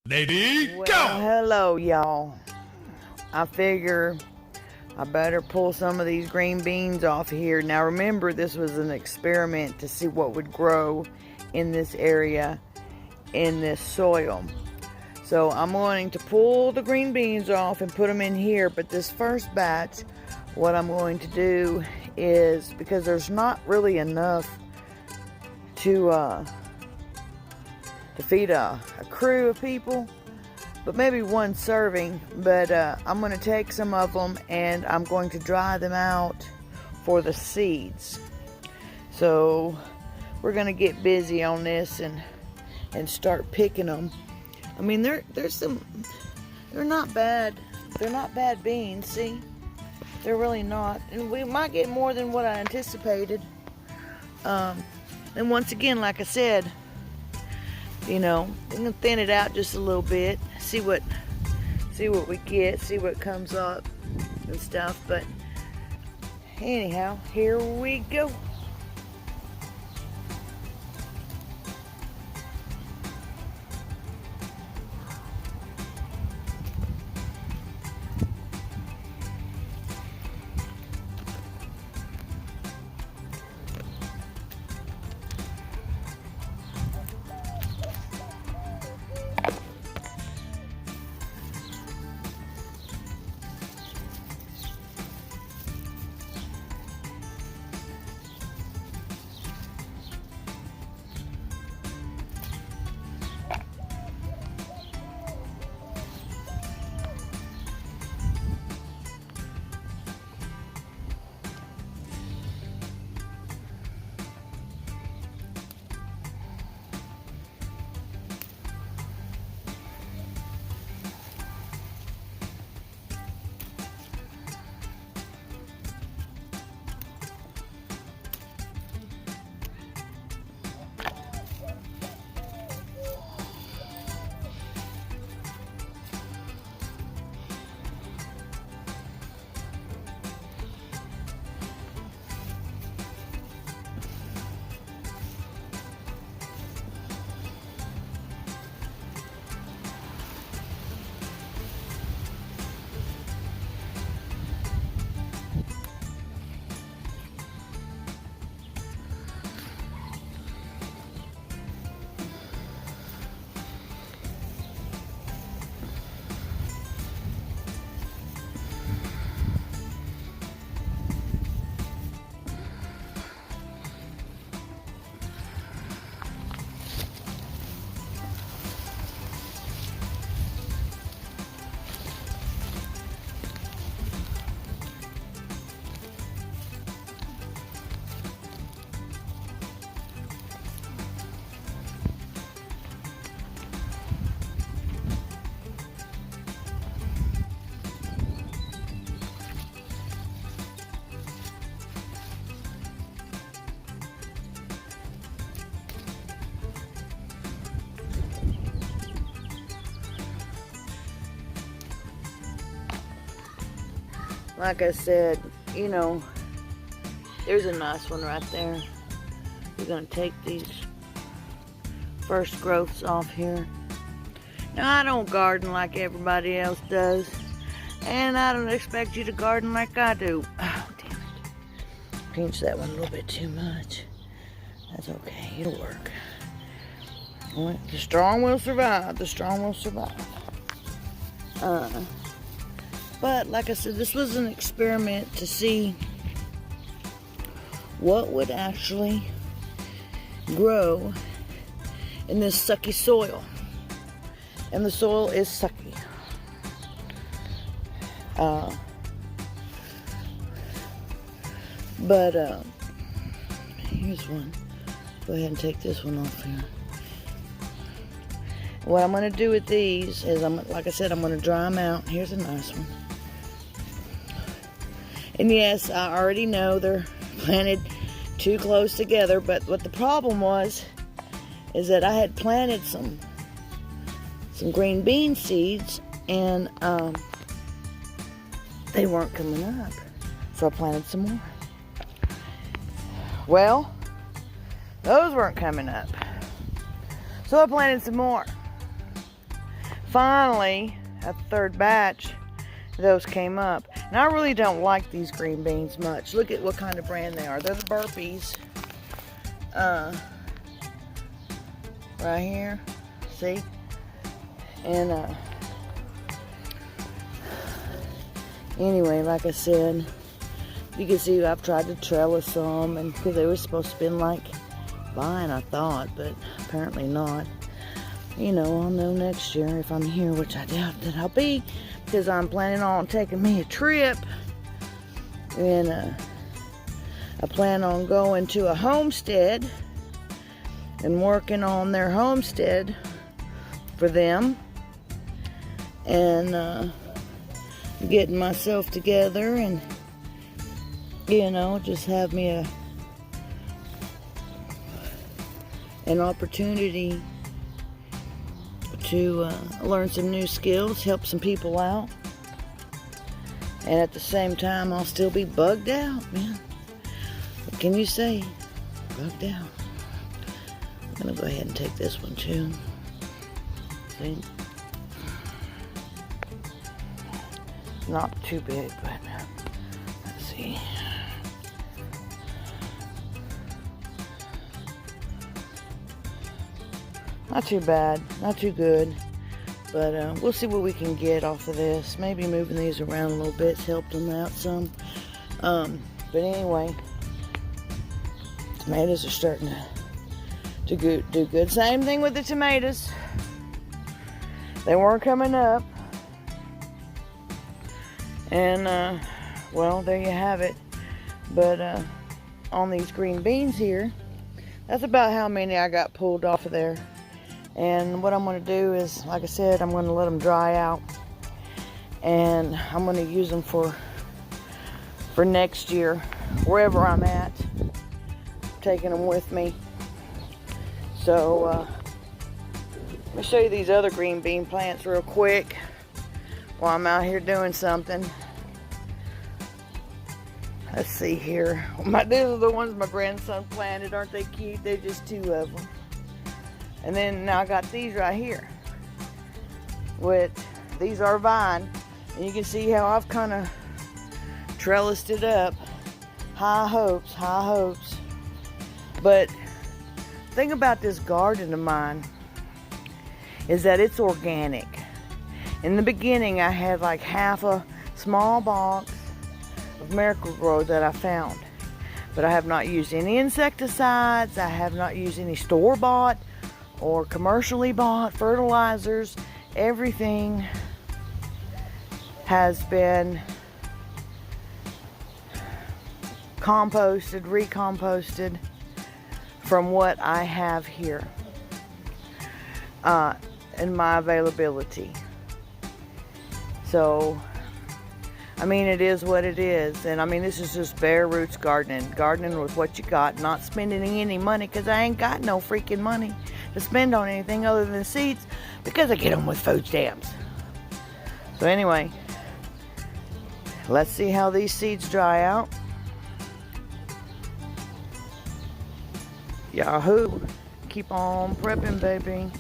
Lady, Well, go! hello, y'all. I figure I better pull some of these green beans off here. Now, remember, this was an experiment to see what would grow in this area, in this soil. So I'm going to pull the green beans off and put them in here. But this first batch, what I'm going to do is, because there's not really enough to feed a crew of people, but maybe one serving. But I'm going to take some of them and I'm going to dry them out for the seeds. So we're going to get busy on this and start picking them. I mean, they're not bad. They're not bad beans, see? They're really not. And we might get more than what I anticipated. And once again, like I said, you know, we're gonna thin it out just a little bit, see what we get, see what comes up and stuff. But anyhow, here we go. Like I said, you know, there's a nice one right there. We're going to take these first growths off here. Now, I don't garden like everybody else does, and I don't expect you to garden like I do. Oh, damn it. Pinch that one a little bit too much. That's okay. It'll work. The strong will survive. The strong will survive. But like I said, this was an experiment to see what would actually grow in this sucky soil. And the soil is sucky. Here's one. Go ahead and take this one off here. What I'm going to do with these is, like I said, I'm going to dry them out. Here's a nice one. And yes, I already know they're planted too close together, but what the problem was is that I had planted some green bean seeds, and they weren't coming up. So I planted some more. Well, those weren't coming up. So I planted some more. Finally, at the third batch, those came up. And I really don't like these green beans much. Look at what kind of brand they are. They're the Burpees. Right here. See? And anyway, like I said, you can see I've tried to trellis some, and because they were supposed to have been like vine, I thought, but apparently not. You know, I'll know next year if I'm here, which I doubt that I'll be, because I'm planning on taking me a trip, and I plan on going to a homestead and working on their homestead for them, and getting myself together, and you know, just have me an opportunity to learn some new skills, help some people out, and at the same time I'll still be bugged out, man. What can you say? Bugged out. I'm gonna go ahead and take this one too. See? Not too big, but let's see. Not too bad, not too good, but we'll see what we can get off of this. Maybe moving these around a little bit's helped them out some. But anyway, tomatoes are starting to do good. Same thing with the tomatoes. They weren't coming up. And, well, there you have it. But on these green beans here, that's about how many I got pulled off of there. And what I'm going to do is, like I said, I'm going to let them dry out. And I'm going to use them for next year, wherever I'm at. Taking them with me. So, let me show you these other green bean plants real quick while I'm out here doing something. Let's see here. These are the ones my grandson planted. Aren't they cute? They're just two of them. And then now I got these right here. These are vine. And you can see how I've kind of trellised it up. High hopes, high hopes. But the thing about this garden of mine is that it's organic. In the beginning, I had like half a small box of Miracle-Gro that I found. But I have not used any insecticides. I have not used any store-bought or commercially bought fertilizers. Everything has been composted, recomposted from what I have here in my availability. So, I mean, it is what it is. And I mean, this is just bare roots gardening with what you got, not spending any money, because I ain't got no freaking money to spend on anything other than seeds, because I get them with food stamps. So anyway, let's see how these seeds dry out. Yahoo! Keep on prepping, baby.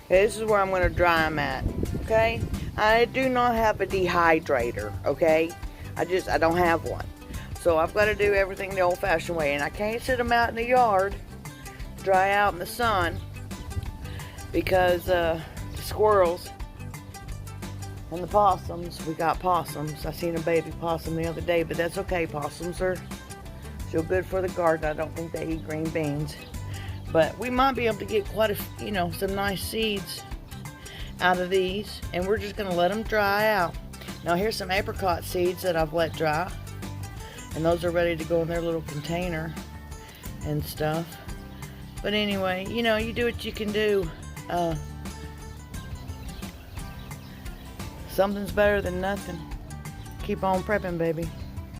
Okay, this is where I'm going to dry them at, okay? I do not have a dehydrator, okay? I don't have one. So I've got to do everything the old-fashioned way, and I can't sit them out in the yard, dry out in the sun, because the squirrels and the possums, we got possums. I seen a baby possum the other day, but that's okay. Possums are still good for the garden. I don't think they eat green beans. But we might be able to get quite a, some nice seeds out of these. And we're just going to let them dry out. Now here's some apricot seeds that I've let dry. And those are ready to go in their little container and stuff. But anyway, you do what you can do. Something's better than nothing. Keep on prepping, baby.